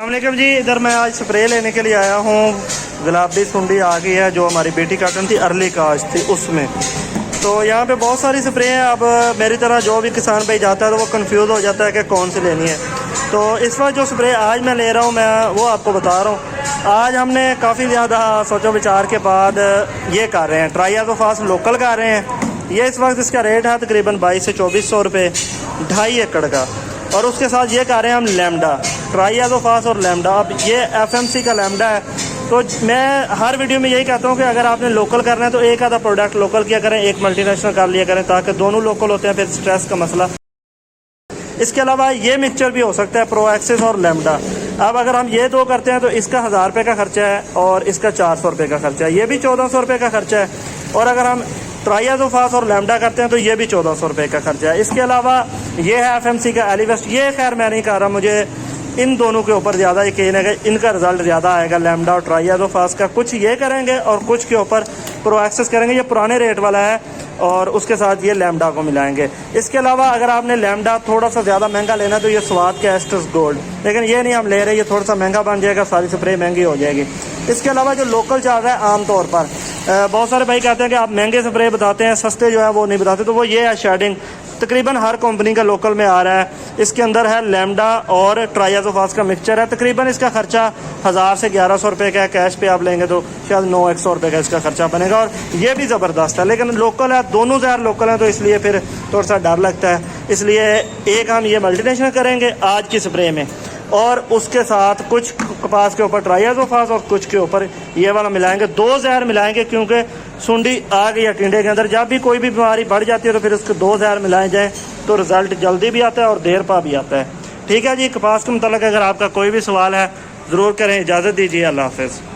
अस्सलामुअलैकुम जी, इधर मैं आज स्प्रे लेने के लिए आया हूँ। गुलाबी सुंडी आ गई है जो हमारी बेटी काटन थी, अर्ली कास्ट थी उसमें। तो यहाँ पे बहुत सारी स्प्रे हैं। अब मेरी तरह जो भी किसान भाई जाता है तो वो कंफ्यूज हो जाता है कि कौन सी लेनी है। तो इस वक्त जो स्प्रे आज मैं ले रहा हूँ मैं वो आपको बता रहा हूँ। आज हमने काफ़ी ज़्यादा सोचो विचार के बाद ये कर रहे हैं, ट्राइआज़ोफास लोकल कर रहे हैं। ये इस वक्त इसका रेट है तकरीबन 2200 से 2400 रुपये 2.5 एकड़ का। और उसके साथ ये कर रहे हैं हम लैम्डा, ट्राइआज़ोफास और लैम्डा। अब ये एफएमसी का लैम्डा है। तो मैं हर वीडियो में यही कहता हूँ कि अगर आपने लोकल करना है तो एक आधा प्रोडक्ट लोकल किया करें, एक मल्टीनेशनल कर लिया करें, ताकि दोनों लोकल होते हैं, फिर स्ट्रेस का मसला। इसके अलावा ये मिक्सचर भी हो सकता है, प्रो एक्सिस और लैम्डा। अब अगर हम ये दो करते हैं तो इसका 1000 रुपये का खर्चा है और इसका 400 रुपये का खर्चा है। ये भी 1400 रुपये का खर्चा है। और अगर हम ट्राइआज़ोफास और लैम्डा करते हैं तो ये भी 1400 रुपये का खर्चा है। इसके अलावा ये है एफएमसी का एलिवेस्ट। ये खैर मैं नहीं कर रहा, मुझे इन दोनों के ऊपर ज़्यादा यकीन है कि इनका रिजल्ट ज़्यादा आएगा, लैम्डा और ट्राइआज़ोफास का। कुछ ये करेंगे और कुछ के ऊपर प्रो एक्सिस करेंगे। ये पुराने रेट वाला है और उसके साथ ये लैम्डा को मिलाएंगे। इसके अलावा अगर आपने लैम्डा थोड़ा सा ज़्यादा महंगा लेना तो ये स्वाद का एस्ट्रस गोल्ड, लेकिन ये नहीं हम ले रहे, ये थोड़ा सा महंगा बन जाएगा, सारी स्प्रे महंगी हो जाएगी। इसके अलावा जो लोकल चल रहा है आमतौर पर बहुत सारे भाई कहते हैं कि आप महंगे स्प्रे बताते हैं, सस्ते जो है वो नहीं बताते। तो वो ये है शेडिंग, तकरीबन हर कंपनी का लोकल में आ रहा है। इसके अंदर है लैम्डा और ट्राइआज़ोफास का मिक्सचर है। तकरीबन इसका खर्चा 1000 से 1100 रुपये का है। कैश पे आप लेंगे तो शायद 900 रुपये का इसका खर्चा बनेगा। और ये भी ज़बरदस्त है, लेकिन लोकल है, दोनों ज़्यादा लोकल हैं तो इसलिए फिर थोड़ा सा डर लगता है। इसलिए एक हम ये मल्टीनेशनल करेंगे आज की स्प्रे में, और उसके साथ कुछ कपास के ऊपर ट्राइआज़ोफास और कुछ के ऊपर ये वाला मिलाएंगे। 2 जहर मिलाएंगे क्योंकि सुंडी आ गई है टिंडे के अंदर। जब भी कोई भी बीमारी बढ़ जाती है तो फिर उसके 2 जहर मिलाए जाएँ तो रिज़ल्ट जल्दी भी आता है और देर पा भी आता है। ठीक है जी। कपास के मुताल्लिक़ अगर आपका कोई भी सवाल है ज़रूर करें। इजाज़त दीजिए। अल्लाह हाफ़िज़।